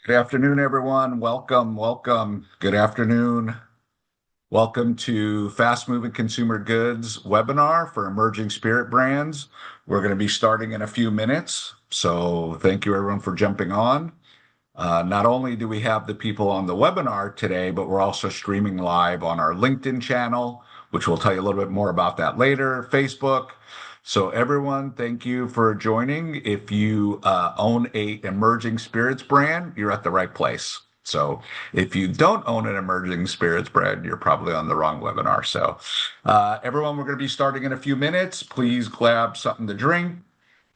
Good afternoon, everyone. Welcome. Good afternoon. Welcome to Fast Moving Consumer Goods webinar for emerging spirit brands. We're going to be starting in a few minutes. So thank you, everyone, for jumping on. Not only do we have the people on the webinar today, but we're also streaming live on our LinkedIn channel, which we'll tell you a little bit more about that later, Facebook. So everyone, thank you for joining. If you own a emerging spirits brand, you're at the right place. So if you don't own an emerging spirits brand, you're probably on the wrong webinar. So everyone, we're going to be starting in a few minutes. Please grab something to drink,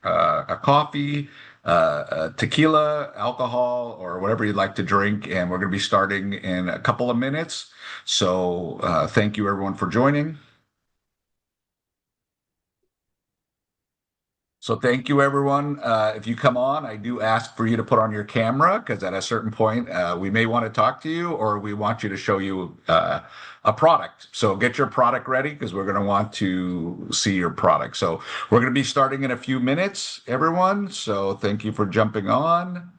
a coffee, tequila, alcohol, or whatever you'd like to drink. And we're going to be starting in a couple of minutes. So thank you, everyone, for joining. So thank you, everyone. If you come on, I do ask for you to put on your camera because at a certain point, we may want to talk to you or we want you to show you a product. So get your product ready because we're going to want to see your product. So we're going to be starting in a few minutes, everyone. So thank you for jumping on.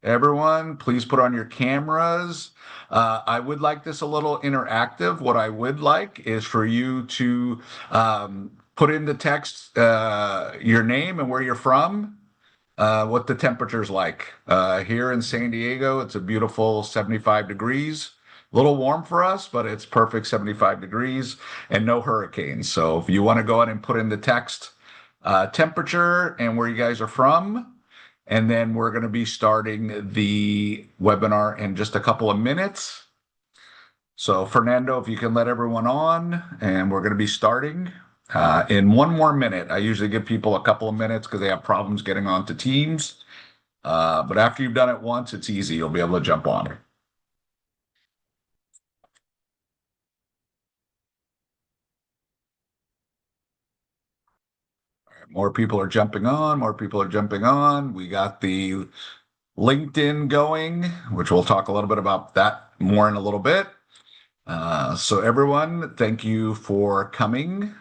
Everyone, please put on your cameras. I would like this a little interactive. What I would like is for you to put in the text your name and where you're from, what the temperature's like. Here in San Diego, it's a beautiful 75 degrees. A little warm for us, but it's perfect 75 degrees and no hurricanes. So if you want to go ahead and put in the text temperature and where you guys are from, and then we're going to be starting the webinar in just a couple of minutes. So Fernando, if you can let everyone on, and we're going to be starting in one more minute. I usually give people a couple of minutes because they have problems getting onto Teams. But after you've done it once, it's easy. You'll be able to jump on. More people are jumping on. More people are jumping on. We got the LinkedIn going, which we'll talk a little bit about that more in a little bit. So everyone, thank you for coming.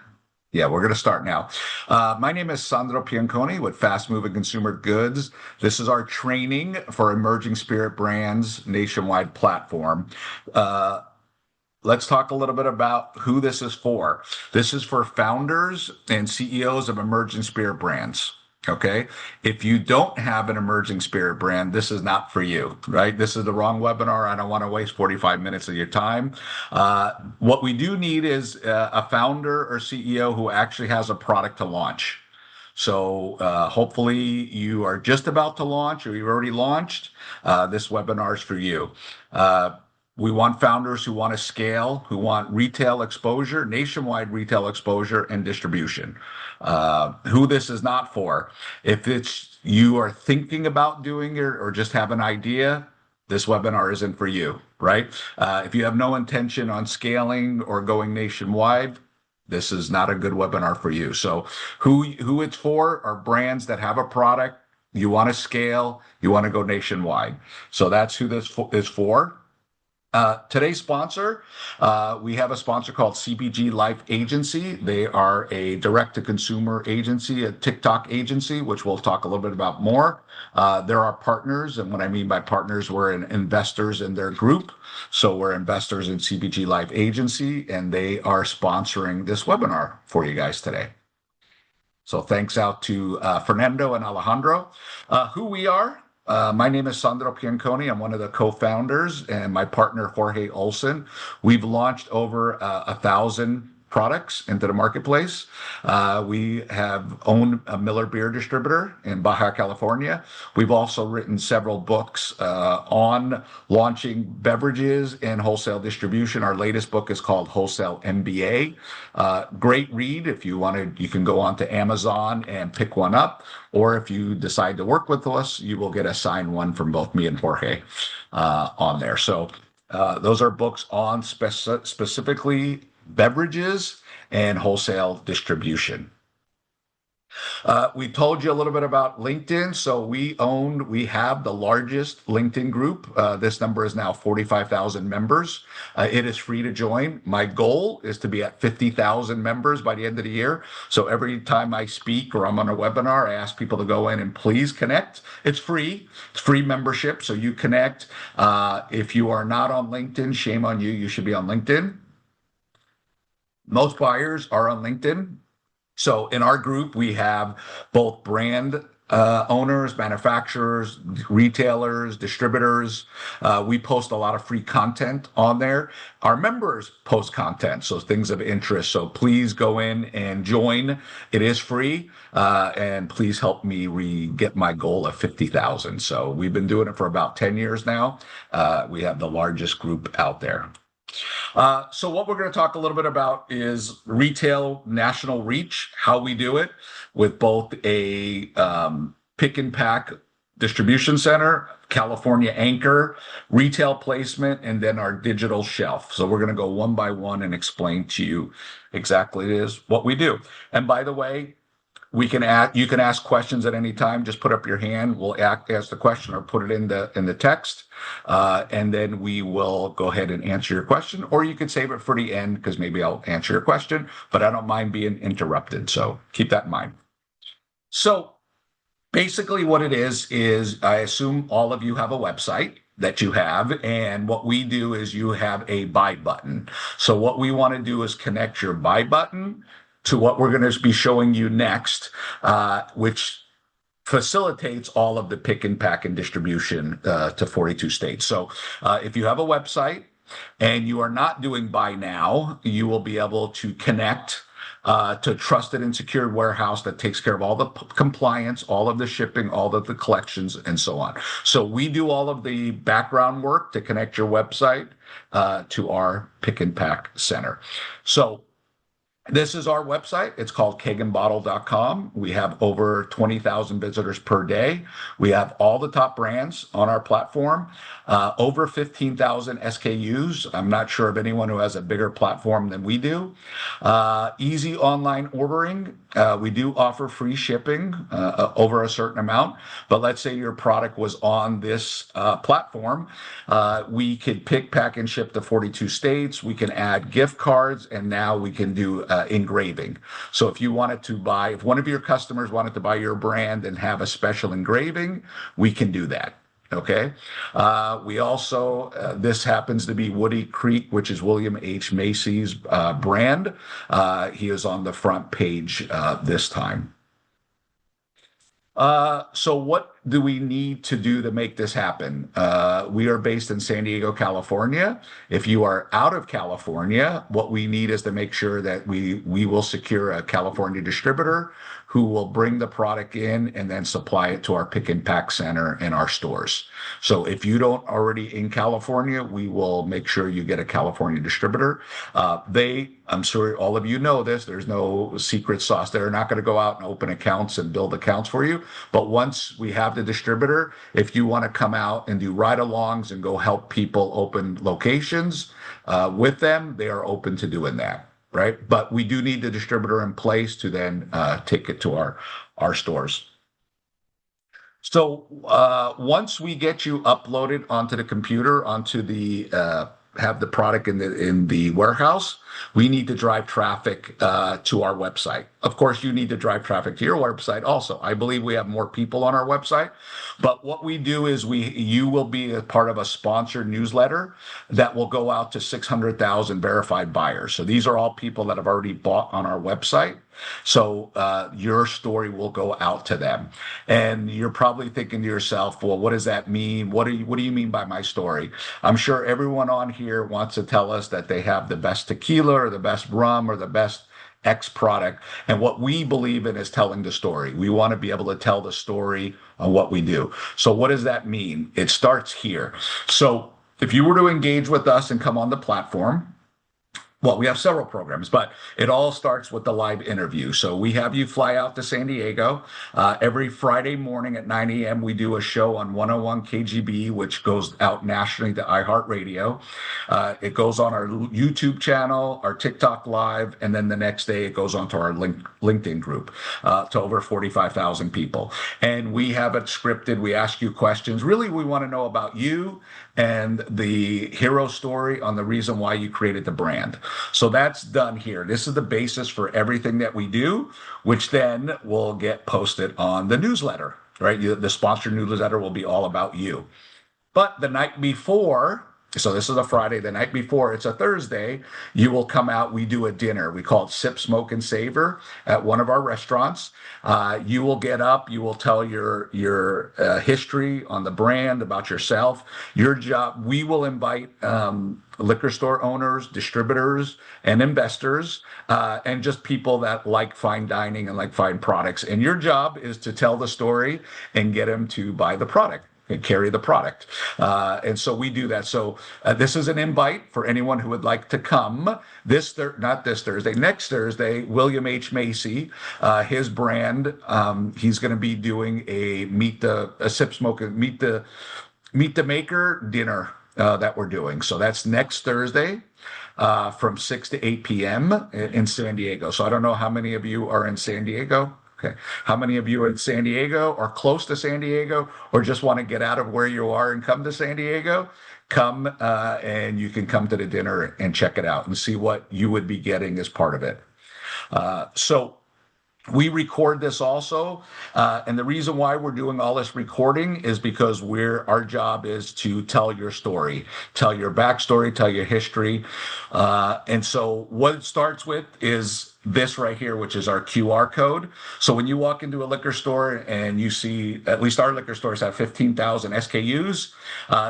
Yeah, we're going to start now. My name is Sandro Pianconi with Fast Moving Consumer Goods. This is our training for emerging spirit brands nationwide platform. Uh, let's talk a little bit about who this is for. This is for founders and CEOs of emerging spirit brands. Okay. If you don't have an emerging spirit brand, this is not for you, right? This is the wrong webinar. I don't want to waste 45 minutes of your time. What we do need is a founder or CEO who actually has a product to launch. So hopefully you are just about to launch or you've already launched. This webinar is for you. We want founders who want to scale, who want retail exposure, nationwide retail exposure and distribution. Who this is not for. If it's you are thinking about doing it or just have an idea, this webinar isn't for you, right? If you have no intention on scaling or going nationwide, this is not a good webinar for you. So who it's for are brands that have a product, you want to scale, you want to go nationwide. So that's who this is for. Today's sponsor, we have a sponsor called CPG Life Agency. They are a direct-to-consumer agency, a TikTok agency, which we'll talk a little bit about more. They're our partners, and what I mean by partners, we're investors in their group. So we're investors in CPG Life Agency, and they are sponsoring this webinar for you guys today. So thanks out to Fernando and Alejandro. Who we are. My name is Sandro Pianconi. I'm one of the co-founders, and my partner Jorge Olson. We've launched over 1,000 products into the marketplace. We have owned a Miller beer distributor in Baja California. We've also written several books on launching beverages and wholesale distribution. Our latest book is called Wholesale MBA. Great read. If you want to, you can go on to Amazon and pick one up. Or if you decide to work with us, you will get a signed one from both me and Jorge on there. So those are books on specifically beverages and wholesale distribution. We told you a little bit about LinkedIn. So we have the largest LinkedIn group. This number is now 45,000 members. It is free to join. My goal is to be at 50,000 members by the end of the year. So every time I speak or I'm on a webinar, I ask people to go in and please connect. It's free. It's free membership. So you connect. If you are not on LinkedIn, shame on you. You should be on LinkedIn. Most buyers are on LinkedIn. So in our group, we have both brand owners, manufacturers, retailers, distributors. We post a lot of free content on there. Our members post content, so things of interest. So please go in and join. It is free, and please help me get my goal of 50,000. So we've been doing it for about 10 years now. We have the largest group out there. So what we're going to talk a little bit about is retail national reach, how we do it with both a pick and pack distribution center, California anchor, retail placement, and then our digital shelf. So we're going to go one by one and explain to you exactly what we do. And by the way, you can ask questions at any time. Just put up your hand. We'll ask the question or put it in the text, and then we will go ahead and answer your question. Or you can save it for the end because maybe I'll answer your question, but I don't mind being interrupted. So keep that in mind. So basically, what it is I assume all of you have a website that you have, and what we do is you have a buy button. So what we want to do is connect your buy button to what we're going to be showing you next, which facilitates all of the pick and pack and distribution to 42 states. So if you have a website and you are not doing buy now, you will be able to connect to trusted and secured warehouse that takes care of all the compliance, all of the shipping, all of the collections, and so on. So we do all of the background work to connect your website to our pick and pack center. So this is our website. It's called keganbottle.com. We have over 20,000 visitors per day. We have all the top brands on our platform, over 15,000 SKUs. I'm not sure of anyone who has a bigger platform than we do. Easy online ordering. We do offer free shipping over a certain amount, but let's say your product was on this platform. We could pick, pack, and ship to 42 states. We can add gift cards, and now we can do engraving. So if one of your customers wanted to buy your brand and have a special engraving, we can do that. Okay. We also, this happens to be Woody Creek, which is William H. Macy's brand. He is on the front page this time. So what do we need to do to make this happen? We are based in San Diego, California. If you are out of California, what we need is to make sure that we will secure a California distributor who will bring the product in and then supply it to our pick and pack center in our stores. So if you don't already in California, we will make sure you get a California distributor. I'm sure all of you know this, there's no secret sauce. They're not going to go out and open accounts and build accounts for you. But once we have the distributor, if you want to come out and do ride-alongs and go help people open locations with them, they are open to doing that. Right? But we do need the distributor in place to then take it to our stores. So once we get you uploaded onto the computer, onto the have the product in the warehouse, we need to drive traffic to our website. Of course, you need to drive traffic to your website also. I believe we have more people on our website, but what we do is you will be a part of a sponsored newsletter that will go out to 600,000 verified buyers. So these are all people that have already bought on our website. So your story will go out to them. And you're probably thinking to yourself, well, what does that mean? What do you mean by my story? I'm sure everyone on here wants to tell us that they have the best tequila or the best rum or the best X product. And what we believe in is telling the story. We want to be able to tell the story on what we do. So what does that mean? It starts here. So if you were to engage with us and come on the platform, Well, we have several programs, but it all starts with the live interview. So we have you fly out to San Diego. Every Friday morning at 9 a.m., we do a show on 101 KGB, which goes out nationally to iHeartRadio. It goes on our YouTube channel, our TikTok live, and then the next day it goes onto our LinkedIn group to over 45,000 people. And we have it scripted. We ask you questions. Really, we want to know about you and the hero story on the reason why you created the brand. So that's done here. This is the basis for everything that we do, which then will get posted on the newsletter, right? The sponsored newsletter will be all about you. But the night before, so this is a Friday, the night before, it's a Thursday, you will come out. We do a dinner. We call it Sip, Smoke, and Savor at one of our restaurants. You will get up, you will tell your history on the brand, about yourself, your job. We will invite liquor store owners, distributors, and investors, and just people that like fine dining and like fine products. And your job is to tell the story and get them to buy the product and carry the product. And so we do that. So this is an invite for anyone who would like to come not this Thursday, next Thursday. William H. Macy, his brand, he's going to be doing a sip, smoke, meet the maker dinner that we're doing. So that's next Thursday. From 6 to 8 p.m. in San Diego. So I don't know how many of you are in San Diego. Okay. How many of you are in San Diego or close to San Diego or just want to get out of where you are and come to San Diego? Come and you can come to the dinner and check it out and see what you would be getting as part of it. So we record this also, and the reason why we're doing all this recording is because our job is to tell your story, tell your backstory, tell your history, and so what it starts with is this right here, which is our QR code. So when you walk into a liquor store and you see, at least our liquor stores have 15,000 SKUs,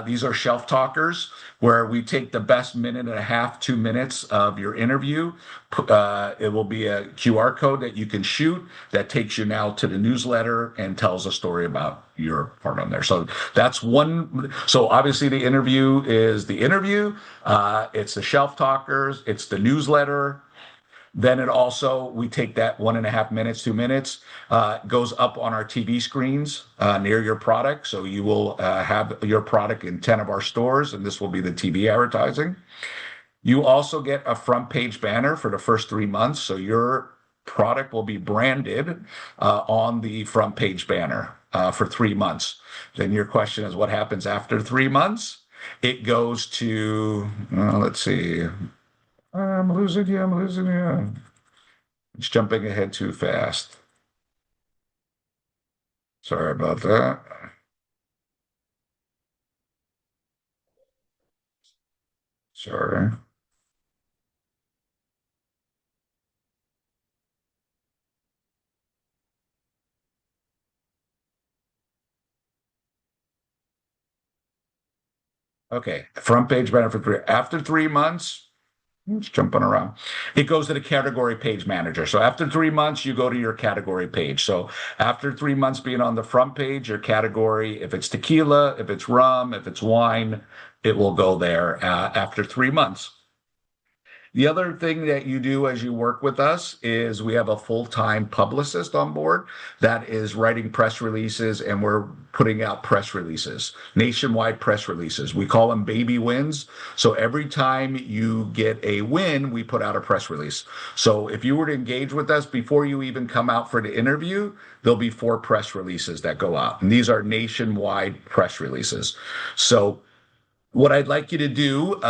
these are shelf talkers where we take the best minute and a half, 2 minutes of your interview. It will be a QR code that you can shoot that takes you now to the newsletter and tells a story about your part on there. So that's one. So obviously the interview is the interview. It's the shelf talkers. It's the newsletter. Then we take that 1.5 minutes, 2 minutes, goes up on our TV screens near your product. So you will have your product in 10 of our stores, and this will be the TV advertising. You also get a front page banner for the first 3 months. So your product will be branded on the front page banner for 3 months. Then your question is, what happens after 3 months? It goes to, let's see. I'm losing you. It's jumping ahead too fast. Sorry about that. Sorry. Okay, front page banner for 3. After 3 months, it's jumping around. It goes to the category page manager. So after 3 months, you go to your category page. So after 3 months being on the front page, your category, if it's tequila, if it's rum, if it's wine, it will go there after 3 months. The other thing that you do as you work with us is we have a full-time publicist on board that is writing press releases, and we're putting out press releases, nationwide press releases. We call them baby wins. So every time you get a win, we put out a press release. So if you were to engage with us before you even come out for the interview, there'll be 4 press releases that go out. And these are nationwide press releases. So what I'd like you to do,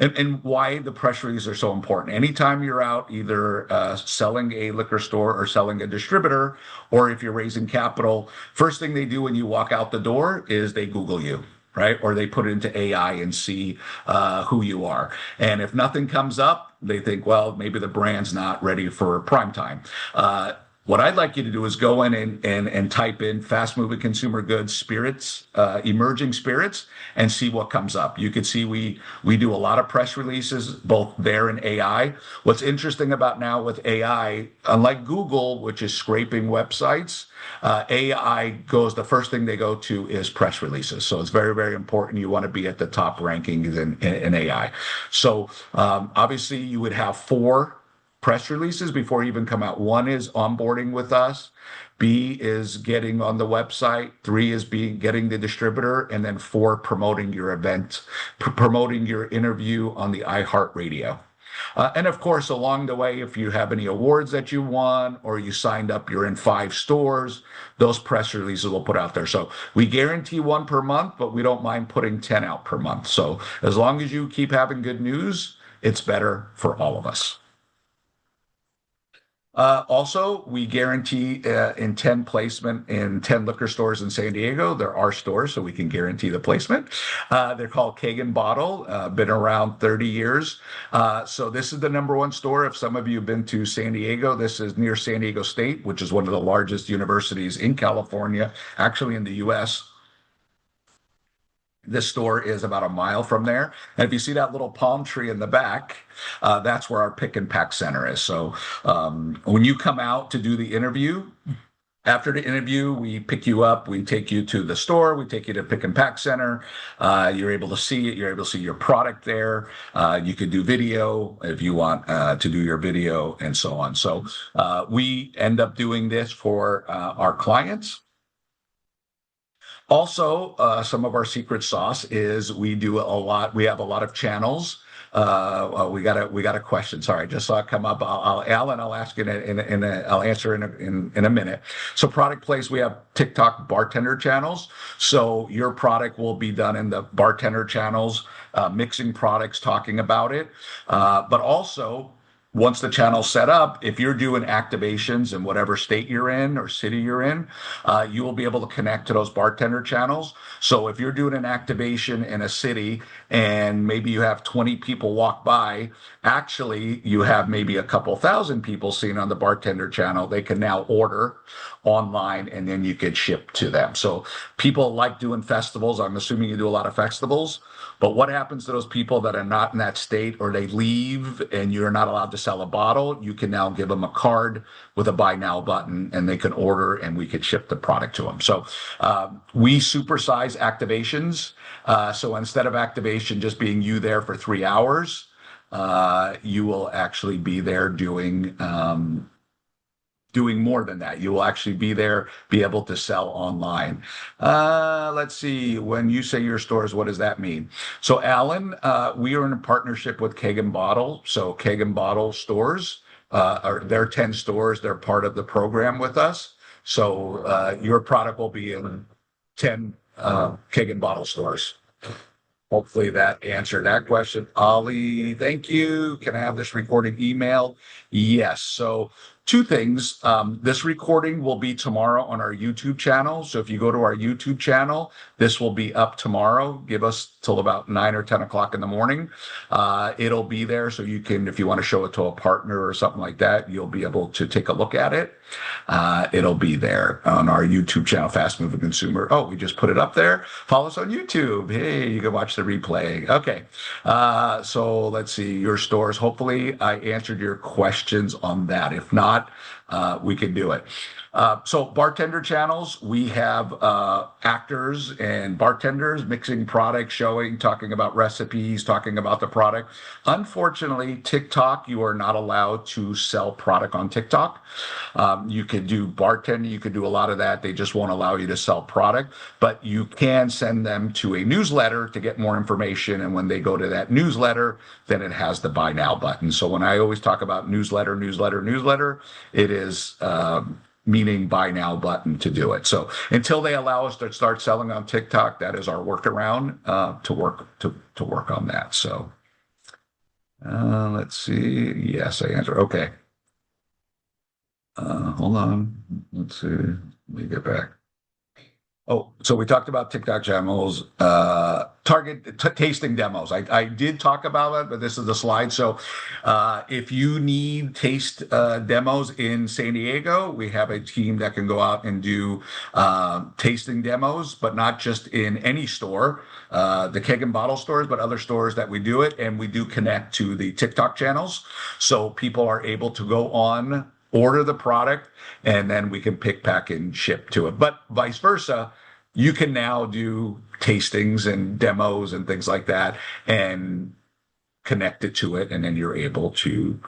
and why the press releases are so important. Anytime you're out either selling a liquor store or selling a distributor, or if you're raising capital, first thing they do when you walk out the door is they Google you, right? Or they put it into AI and see who you are. And if nothing comes up, they think, well, maybe the brand's not ready for prime time. What I'd like you to do is go in and type in fast moving consumer goods spirits, emerging spirits, and see what comes up. You can see we do a lot of press releases both there and AI. What's interesting about now with AI, unlike Google, which is scraping websites, AI goes, the first thing they go to is press releases. So it's very, very important. You want to be at the top rankings in AI. So obviously you would have four press releases before you even come out. One is onboarding with us. B is getting on the website. Three is getting the distributor, and then four, promoting your event, promoting your interview on the iHeartRadio. And of course, along the way, if you have any awards that you won or you signed up, you're in 5 stores, those press releases will put out there. So we guarantee one per month, but we don't mind putting 10 out per month. So as long as you keep having good news, it's better for all of us. Also, we guarantee in 10 placement in 10 liquor stores in San Diego. There are stores, so we can guarantee the placement. They're called Keg and Bottle, been around 30 years. So this is the #1 store. If some of you have been to San Diego, this is near San Diego State, which is one of the largest universities in California, actually in the U.S. This store is about a mile from there. And if you see that little palm tree in the back, that's where our pick and pack center is. So when you come out to do the interview, after the interview, we pick you up, we take you to the store, we take you to pick and pack center. You're able to see it, you're able to see your product there. You could do video if you want to do your video and so on. So we end up doing this for our clients. Also, some of our secret sauce is we do a lot. We have a lot of channels. We got a question. Sorry, I just saw it come up. Alan, I'll ask it I'll answer in a minute. So product place, we have TikTok bartender channels. So your product will be done in the bartender channels, mixing products, talking about it. But also, once the channel's set up, if you're doing activations in whatever state you're in or city you're in, you will be able to connect to those bartender channels. So if you're doing an activation in a city and maybe you have 20 people walk by, actually you have maybe a couple thousand people seen on the bartender channel. They can now order online and then you could ship to them. So people like doing festivals. I'm assuming you do a lot of festivals. But what happens to those people that are not in that state or they leave and you're not allowed to sell a bottle? You can now give them a card with a buy now button and they can order and we could ship the product to them. So we supersize activations. So instead of activation just being you there for 3 hours, you will actually be there doing more than that. You will actually be there, be able to sell online. Let's see. When you say your stores, what does that mean? So, Alan, we are in a partnership with Keg and Bottle. So, Keg and Bottle stores, they're 10 stores. They're part of the program with us. So, your product will be in 10 Keg and Bottle stores. Hopefully that answered that question. Ali, thank you. Can I have this recording email? Yes. So 2 things. This recording will be tomorrow on our YouTube channel. So if you go to our YouTube channel, this will be up tomorrow. Give us till about 9 or 10 o'clock in the morning. It'll be there. So you can, if you want to show it to a partner or something like that, you'll be able to take a look at it. It'll be there on our YouTube channel, Fast Moving Consumer. Oh, we just put it up there. Follow us on YouTube. Hey, you can watch the replay. Okay. So let's see your stores. Hopefully I answered your questions on that. If not, we can do it. So bartender channels, we have actors and bartenders mixing products, showing, talking about recipes, talking about the product. Unfortunately, TikTok, you are not allowed to sell product on TikTok. You could do bartending, you could do a lot of that. They just won't allow you to sell product, but you can send them to a newsletter to get more information. And when they go to that newsletter, then it has the buy now button. So when I always talk about newsletter, it is meaning buy now button to do it. So until they allow us to start selling on TikTok, that is our workaround to work on that. So let's see. Yes, I answer. Okay. Hold on. Let's see. Let me get back. Oh, so we talked about TikTok channels, target tasting demos. I did talk about it, but this is the slide. So, if you need taste demos in San Diego, we have a team that can go out and do tasting demos, but not just in any store, the keg and bottle stores, but other stores that we do it, and we do connect to the TikTok channels, so people are able to go on, order the product, and then we can pick, pack, and ship to it. But vice versa, you can now do tastings and demos and things like that and connect it to it. And then we're able to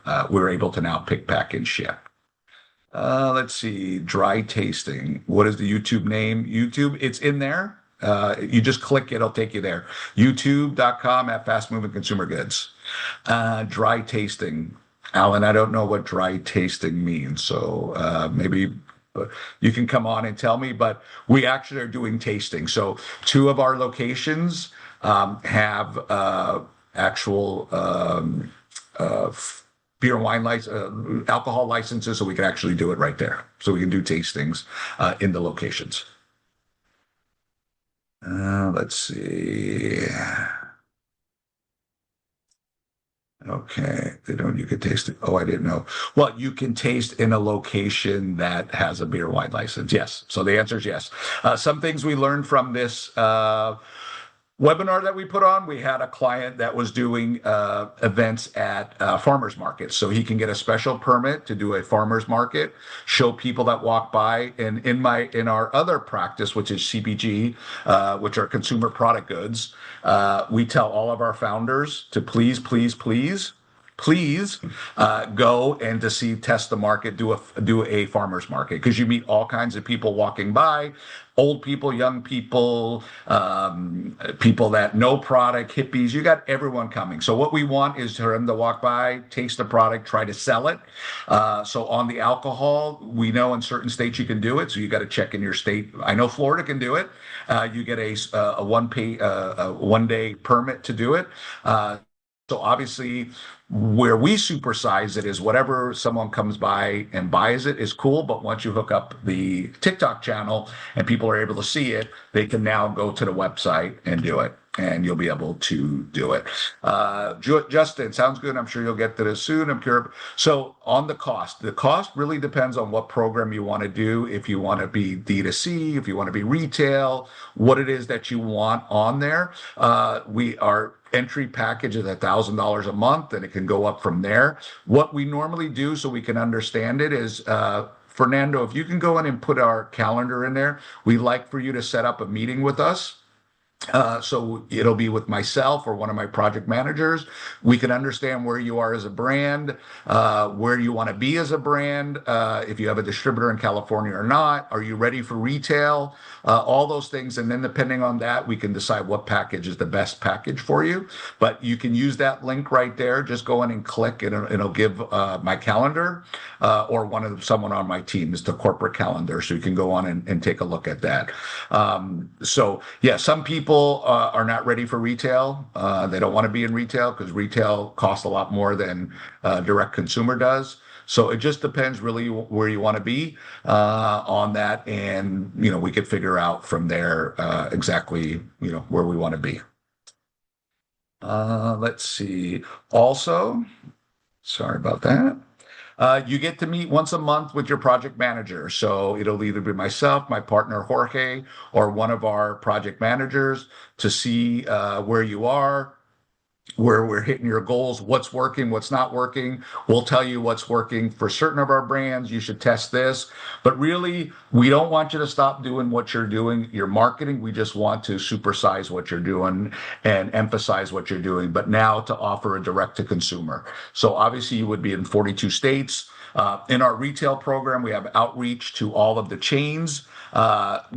now pick, pack, and ship. Let's see, dry tasting. What is the YouTube name? YouTube, it's in there. You just click, it'll take you there. YouTube.com at Fast Moving Consumer Goods. Dry tasting. Alan, I don't know what dry tasting means. So maybe you can come on and tell me, but we actually are doing tasting. So two of our locations have actual beer and wine alcohol licenses, so we can actually do it right there. So we can do tastings in the locations. Let's see. Okay, they don't. You could taste it. Oh, I didn't know. Well, you can taste in a location that has a beer wine license. Yes. So the answer is yes. Some things we learned from this webinar that we put on, we had a client that was doing events at farmers markets. So he can get a special permit to do a farmers market, show people that walk by. And in our other practice, which is CPG, which are consumer product goods, we tell all of our founders to please, please, please, please go and to see test the market, do a farmers market, because you meet all kinds of people walking by, old people, young people, people that know product, hippies. You got everyone coming. So what we want is for them to walk by, taste the product, try to sell it. So on the alcohol, we know in certain states you can do it. So you got to check in your state. I know Florida can do it. You get a one day permit to do it. So obviously, where we supersize it is whatever someone comes by and buys it is cool. But once you hook up the TikTok channel and people are able to see it, they can now go to the website and do it. And you'll be able to do it. Justin, sounds good. I'm sure you'll get to this soon. I'm curious. So on the cost really depends on what program you want to do. If you want to be D2C, if you want to be retail, what it is that you want on there. Our entry package is $1,000 a month, and it can go up from there. What we normally do, so we can understand it, is Fernando, if you can go in and put our calendar in there, we like for you to set up a meeting with us. So it'll be with myself or one of my project managers. We can understand where you are as a brand, where you want to be as a brand, if you have a distributor in California or not. Are you ready for retail? All those things. And then depending on that, we can decide what package is the best package for you. But you can use that link right there. Just go in and click, and it'll give my calendar or someone on my team is the corporate calendar. So you can go on and take a look at that. So yeah, some people are not ready for retail. They don't want to be in retail because retail costs a lot more than direct consumer does. So it just depends really where you want to be on that, and we could figure out from there exactly where we want to be. Let's see. Also, sorry about that. You get to meet once a month with your project manager. So it'll either be myself, my partner Jorge, or one of our project managers to see where you are, where we're hitting your goals, what's working, what's not working. We'll tell you what's working for certain of our brands. You should test this. But really, we don't want you to stop doing what you're doing, your marketing. We just want to supersize what you're doing and emphasize what you're doing, but now to offer a direct to consumer. So obviously, you would be in 42 states. In our retail program, we have outreach to all of the chains.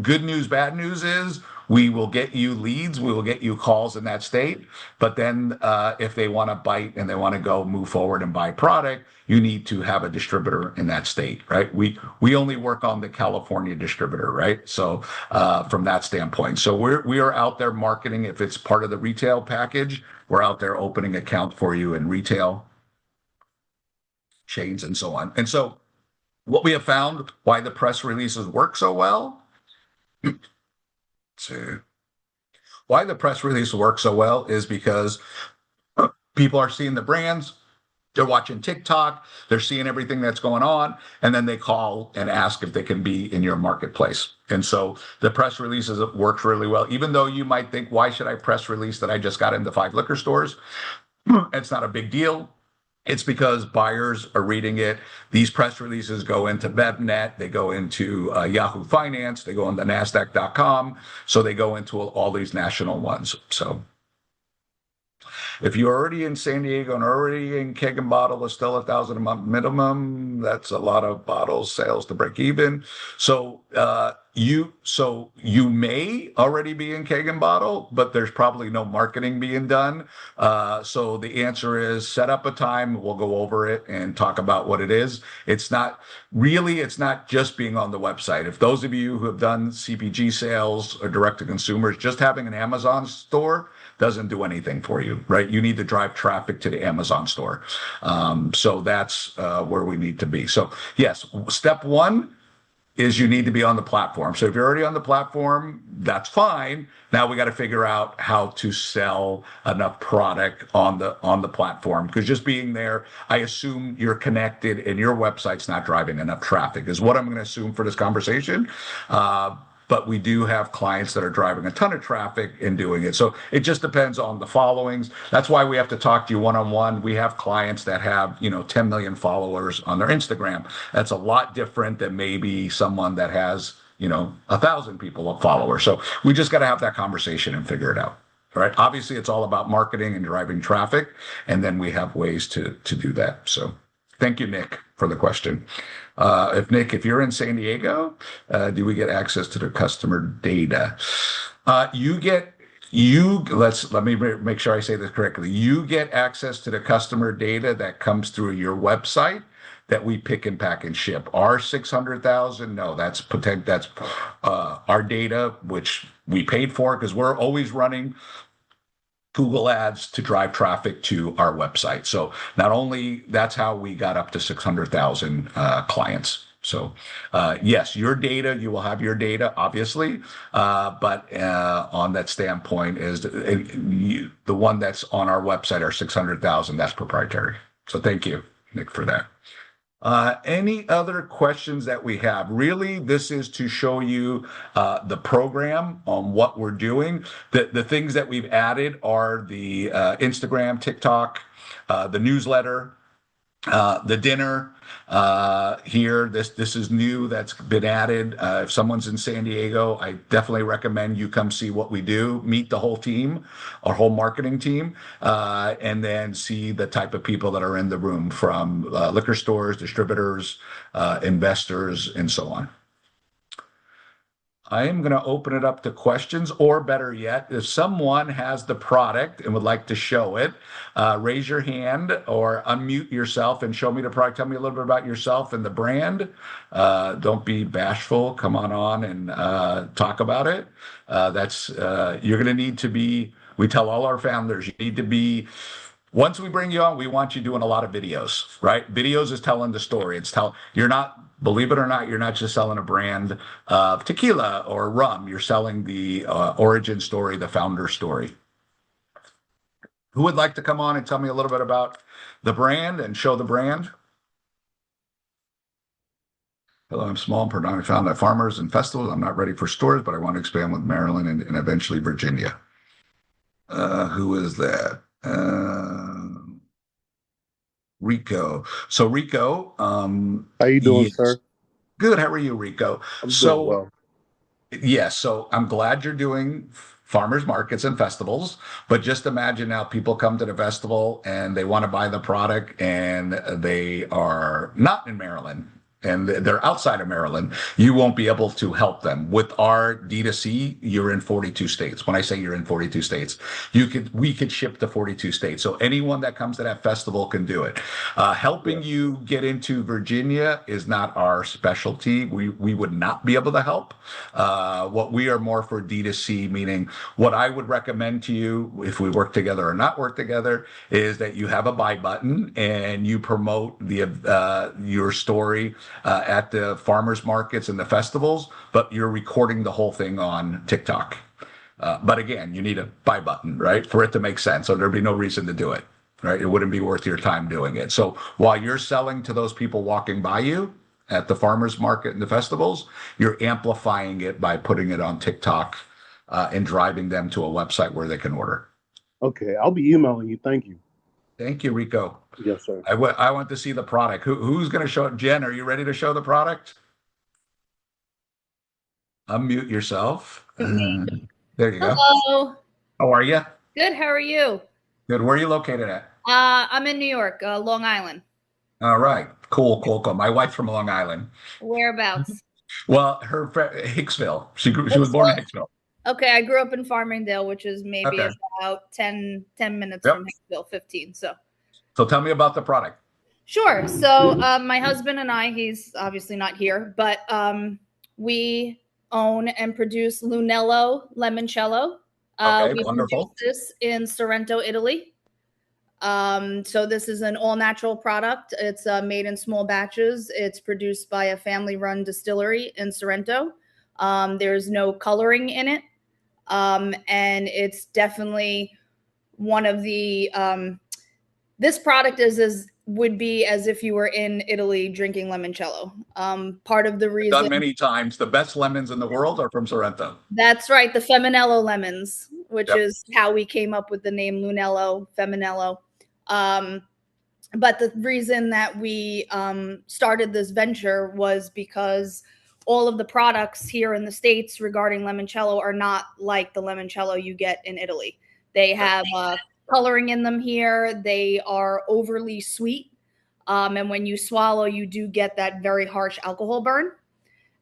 Good news, bad news is we will get you leads. We will get you calls in that state. But then if they want to bite and they want to go move forward and buy product, you need to have a distributor in that state, right? We only work on the California distributor, right? So from that standpoint. So we are out there marketing. If it's part of the retail package, we're out there opening account for you in retail chains and so on. And so what we have found, why the press releases work so well, see. Why the press release works so well is because people are seeing the brands, they're watching TikTok, they're seeing everything that's going on, and then they call and ask if they can be in your marketplace. And so the press releases works really well. Even though you might think, why should I press release that I just got into 5 liquor stores? It's not a big deal. It's because buyers are reading it. These press releases go into BevNet, they go into Yahoo Finance, they go into NASDAQ.com. So they go into all these national ones. So if you're already in San Diego and already in keg and bottle is still 1,000 a month minimum, that's a lot of bottles sales to break even. So you may already be in keg and bottle, but there's probably no marketing being done. So the answer is set up a time. We'll go over it and talk about what it is. It's not just being on the website. If those of you who have done CPG sales or direct to consumers, just having an Amazon store doesn't do anything for you, right? You need to drive traffic to the Amazon store. So that's where we need to be. So yes, step one is you need to be on the platform. So if you're already on the platform, that's fine. Now we got to figure out how to sell enough product on the platform, because just being there, I assume you're connected and your website's not driving enough traffic is what I'm going to assume for this conversation. But we do have clients that are driving a ton of traffic and doing it. So it just depends on the followings. That's why we have to talk to you one-on-one. We have clients that have, 10 million followers on their Instagram. That's a lot different than maybe someone that has, 1,000 people followers. So we just got to have that conversation and figure it out. All right. Obviously, it's all about marketing and driving traffic. And then we have ways to do that. So thank you, Nick, for the question. If you're in San Diego, do we get access to the customer data? Let me make sure I say this correctly. You get access to the customer data that comes through your website that we pick and pack and ship. Our 600,000, no, that's our data, which we paid for because we're always running Google ads to drive traffic to our website. So not only that's how we got up to 600,000 clients. So yes, your data, you will have your data, obviously, but on that standpoint is the one that's on our website, our 600,000, that's proprietary. So thank you, Nick, for that. Any other questions that we have? Really, this is to show you the program on what we're doing. The things that we've added are the Instagram, TikTok, the newsletter, the dinner here. This is new. That's been added. If someone's in San Diego, I definitely recommend you come see what we do, meet the whole team, our whole marketing team, and then see the type of people that are in the room, from liquor stores, distributors, investors, and so on. I am going to open it up to questions, or better yet, if someone has the product and would like to show it, raise your hand or unmute yourself and show me the product. Tell me a little bit about yourself and the brand. Don't be bashful. Come on and talk about it. You're going to need to be, we tell all our founders, you need to be, once we bring you on, we want you doing a lot of videos, right? Videos is telling the story. You're not, believe it or not, you're not just selling a brand of tequila or rum. You're selling the origin story, the founder story. Who would like to come on and tell me a little bit about the brand and show the brand? Hello, I'm small and predominantly found at farmers and festivals. I'm not ready for stores, but I want to expand with Maryland and eventually Virginia. Who is that? Rico. So Rico, How you doing, yes. sir? Good. How are you, Rico? I'm doing So well. yes, so I'm glad you're doing farmers markets and festivals, but just imagine now people come to the festival and they want to buy the product and they are not in Maryland and they're outside of Maryland. You won't be able to help them. With our D2C, you're in 42 states. When I say you're in 42 states, we could ship to 42 states. So anyone that comes to that festival can do it. Helping Yeah. you get into Virginia is not our specialty. We would not be able to help. What we are more for D2C, meaning what I would recommend to you, if we work together or not work together, is that you have a buy button and you promote your story at the farmers markets and the festivals, but you're recording the whole thing on TikTok. But again, you need a buy button, right, for it to make sense. So there'd be no reason to do it, right? It wouldn't be worth your time doing it. So while you're selling to those people walking by you at the farmers market and the festivals, you're amplifying it by putting it on TikTok and driving them to a website where they can order. Okay, I'll be emailing you. Thank you. Thank you, Rico. Yes, sir. I want to see the product. Who's going to show it? Jen, are you ready to show the product? Unmute yourself. Me. There you go. Hello. How are you? Good. How are you? Good. Where are you located at? I'm in New York, Long Island. All right. Cool. My wife's from Long Island. Whereabouts? Well, Hicksville. She was born in Hicksville. Okay, I grew up in Farmingdale, which is maybe Okay. about 10 minutes Yep. from Hicksville, 15. So tell me about the product. Sure. So my husband and I, he's obviously not here, but we own and produce Lunello Limoncello. Okay, We wonderful. produce this in Sorrento, Italy. So this is an all-natural product. It's made in small batches. It's produced by a family-run distillery in Sorrento. There's no coloring in it. And it's definitely one of the this product would be as if you were in Italy drinking limoncello. Part of the reason Done many times. The best lemons in the world are from Sorrento. that's right, the Feminello lemons, which Yep. is how we came up with the name Lunello, Feminello. But the reason that we started this venture was because all of the products here in the States regarding limoncello are not like the limoncello you get in Italy. They have coloring in them here. They are overly sweet. And when you swallow, you do get that very harsh alcohol burn.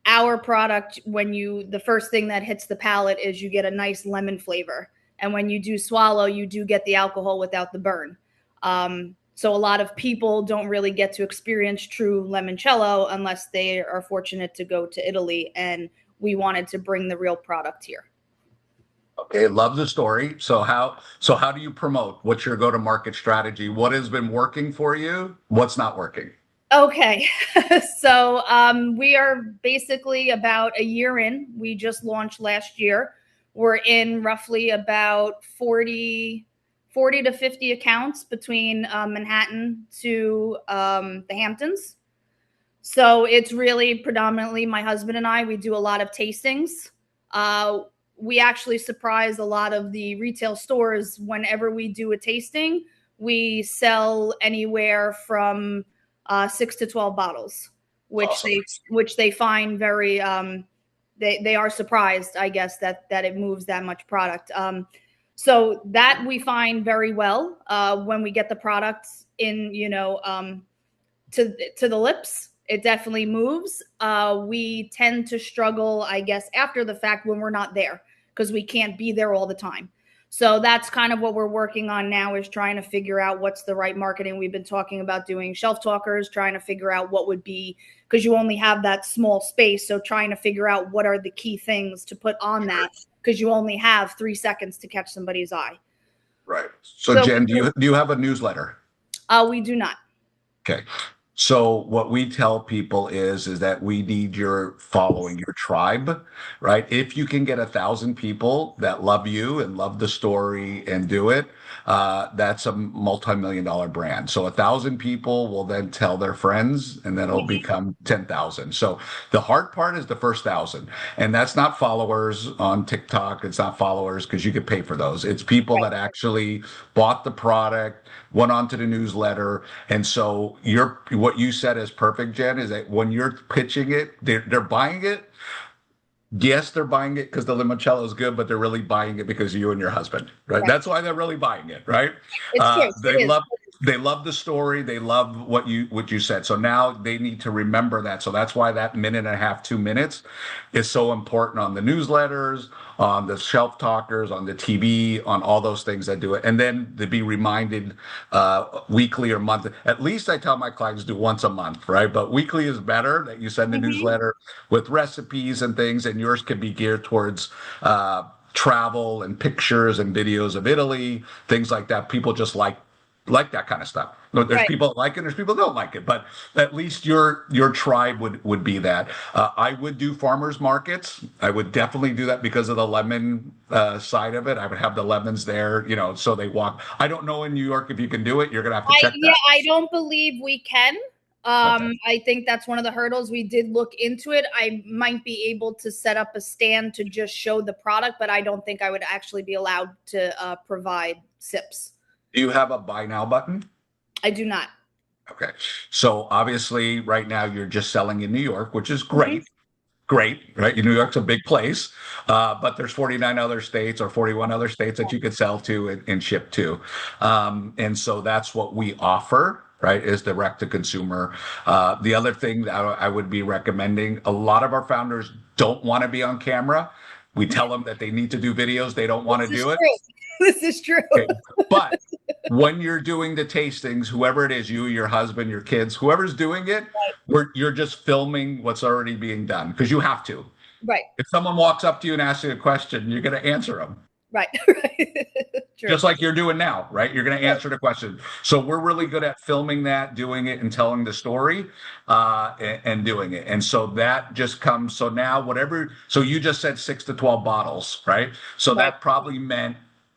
Our product, the first thing that hits the palate is you get a nice lemon flavor. And when you do swallow, you do get the alcohol without the burn. So a lot of people don't really get to experience true limoncello unless they are fortunate to go to Italy, and we wanted to bring the real product here. Okay, love the story. So how do you promote? What's your go-to-market strategy? What has been working for you? What's not working? Okay, so we are basically about a year in. We just launched last year. We're in roughly about 40 to 50 accounts between Manhattan to the Hamptons. So it's really predominantly my husband and I. We do a lot of tastings. We actually surprise a lot of the retail stores whenever we do a tasting. We sell anywhere from 6 to 12 bottles, which Awesome. they find very they are surprised, I guess, that it moves that much product. So that we find very well when we get the products in, to the lips. It definitely moves. We tend to struggle, I guess, after the fact when we're not there because we can't be there all the time. So that's kind of what we're working on now, is trying to figure out what's the right marketing. We've been talking about doing shelf talkers, trying to figure out what would be, because you only have that small space. So trying to figure out what are the key things to put on that, because you only have 3 seconds to catch somebody's eye. Right. So Jen, do you have a newsletter? We do not. Okay. So what we tell people is that we need your following, your tribe, right? If you can get 1,000 people that love you and love the story and do it, that's a multi-million-dollar brand. So 1,000 people will then tell their friends, and then it'll become 10,000. So the hard part is the first 1,000, and that's not followers on TikTok. It's not followers because you could pay for those. It's people that actually bought the product, went on to the newsletter, and so what you said is perfect, Jen, is that when you're pitching it, they're buying it. Yes, they're buying it because the limoncello is good, but they're really buying it because of you and your husband, right? That's why they're really buying it, right? They love the story. They love what you said. So now they need to remember that. So that's why that minute and a half, 2 minutes is so important on the newsletters, on the shelf talkers, on the TV, on all those things that do it. And then to be reminded weekly or monthly. At least I tell my clients do once a month, right? But weekly is better, that you send a newsletter with recipes and things, and yours can be geared towards travel and pictures and videos of Italy, things like that. People just like like that kind of stuff. No, there's Right. people that like it, there's people that don't like it, but at least your tribe would be that. I would do farmers markets. I would definitely do that because of the lemon side of it. I would have the lemons there, so they walk. I don't know in New York if you can do it. You're gonna have to check that. I don't believe we can. Okay. I think that's one of the hurdles. We did look into it. I might be able to set up a stand to just show the product, but I don't think I would actually be allowed to provide sips. Do you have a buy now button? I do not. Okay. So obviously, right now you're just selling in New York, which is great. Great, right? New York's a big place, but there's 49 other states or 41 other states that you could sell to and ship to. And so that's what we offer, right, is direct to consumer. The other thing that I would be recommending, a lot of our founders don't want to be on camera. We tell them that they need to do videos. They don't want to do it. This is true. Okay. But when you're doing the tastings, whoever it is, you, your husband, your kids, whoever's doing it, you're just filming what's already being done because you have to. Right. If someone walks up to you and asks you a question, you're going to answer them. Right. Right. Just like you're doing now, right? You're going to answer the question. So we're really good at filming that, doing it, and telling the story, and doing it. And so that just comes. So now so you just said 6 to 12 bottles, right? So that probably meant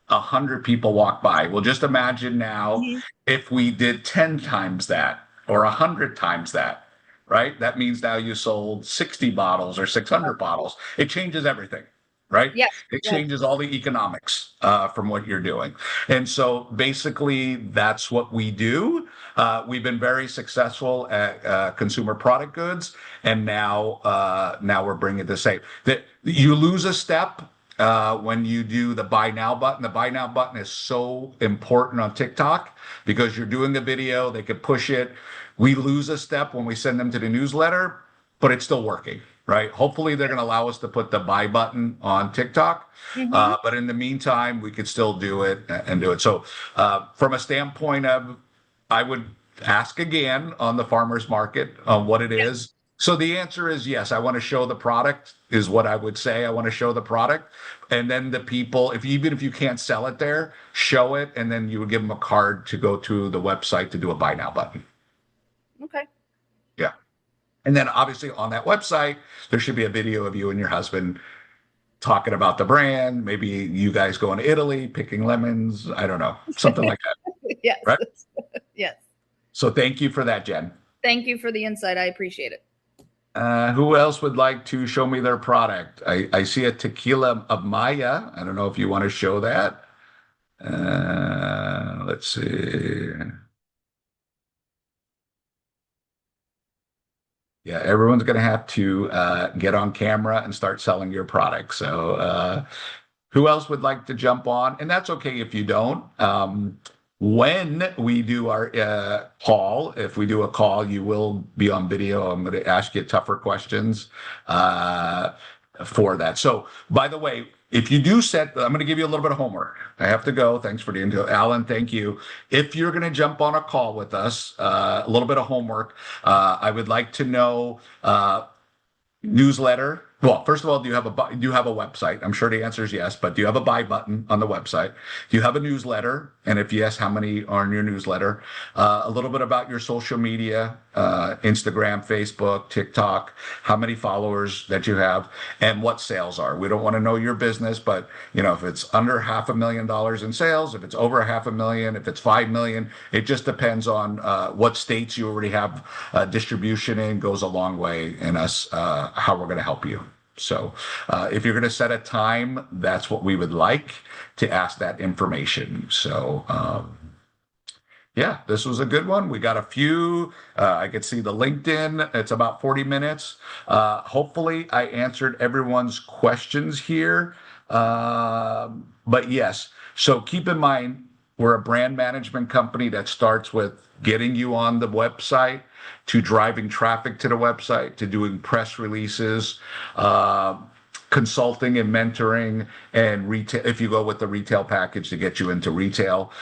100 people walk by. Well, just imagine now if we did 10 times that or 100 times that, right? That means now you sold 60 bottles or 600 bottles. It changes everything, right? Yeah. It changes all the economics from what you're doing. And so basically that's what we do. We've been very successful at consumer product goods. And now we're bringing it to say that you lose a step when you do the buy now button. The buy now button is so important on TikTok because you're doing a video, they could push it. We lose a step when we send them to the newsletter, but it's still working, right? Hopefully they're going to allow us to put the buy button on TikTok. But in the meantime, we could still do it and do it. So from a standpoint of, I would ask again on the farmer's market on what it is. So the answer is yes. I want to show the product is what I would say. I want to show the product. And then the people, even if you can't sell it there, show it. And then you would give them a card to go to the website to do a buy now button. Okay. Yeah. And then obviously on that website, there should be a video of you and your husband talking about the brand. Maybe you guys going to Italy, picking lemons. I don't know. Something like that. Yes. Right? Yes. So thank you for that, Jen. Thank you for the insight. I appreciate it. Who else would like to show me their product? I see a tequila of Maya. I don't know if you want to show that. Let's see. Yeah, everyone's going to have to get on camera and start selling your product. So who else would like to jump on? And that's okay if you don't. When we do our call, if we do a call, you will be on video. I'm going to ask you tougher questions for that. So, by the way, if you do I'm going to give you a little bit of homework. I have to go. Thanks for the intro. Alan, thank you. If you're going to jump on a call with us, a little bit of homework, I would like to know newsletter. Well, first of all, do you have a website? I'm sure the answer is yes, but do you have a buy button on the website? Do you have a newsletter? And if yes, how many are in your newsletter? A little bit about your social media, Instagram, Facebook, TikTok, how many followers that you have, and what sales are. We don't want to know your business, but if it's under $500,000 in sales, if it's over $500,000, if it's 5 million, it just depends on what states you already have distribution in. Goes a long way in us how we're going to help you. So if you're going to set a time, that's what we would like to ask that information. So yeah, this was a good one. We got a few. I could see the LinkedIn. It's about 40 minutes. Hopefully I answered everyone's questions here. But yes, so keep in mind, we're a brand management company that starts with getting you on the website, to driving traffic to the website, to doing press releases, consulting and mentoring and retail. If you go with the retail package to get you into retail,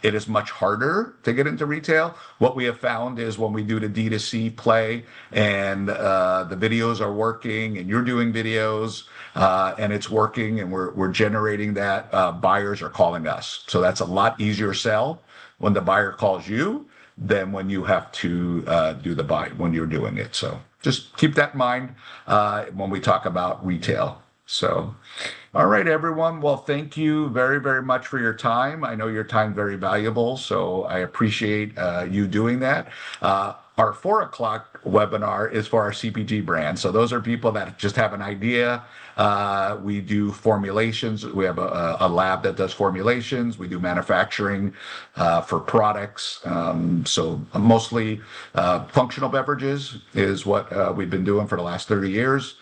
it is much harder to get into retail. What we have found is when we do the D2C play and the videos are working and you're doing videos and it's working and we're generating that, buyers are calling us. So that's a lot easier sell when the buyer calls you than when you have to do the buy when you're doing it. So just keep that in mind when we talk about retail. So, all right, everyone. Well, thank you very, very much for your time. I know your time is very valuable, so I appreciate you doing that. Our 4 o'clock webinar is for our CPG brand. So those are people that just have an idea. We do formulations. We have a lab that does formulations. We do manufacturing for products. So mostly functional beverages is what we've been doing for the last 30 years.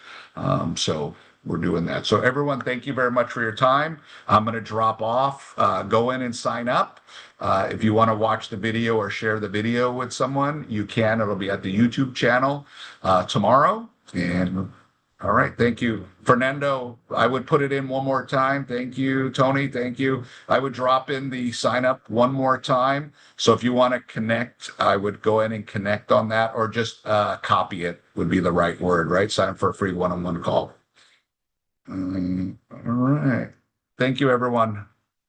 So we're doing that. So everyone, thank you very much for your time. I'm going to drop off. Go in and sign up. If you want to watch the video or share the video with someone, you can. It'll be at the YouTube channel tomorrow. And all right, thank you. Fernando, I would put it in one more time. Thank you. Tony, thank you. I would drop in the sign up one more time. So if you want to connect, I would go in and connect on that, or just copy it would be the right word, right? Sign up for a free one-on-one call. All right. Thank you, everyone.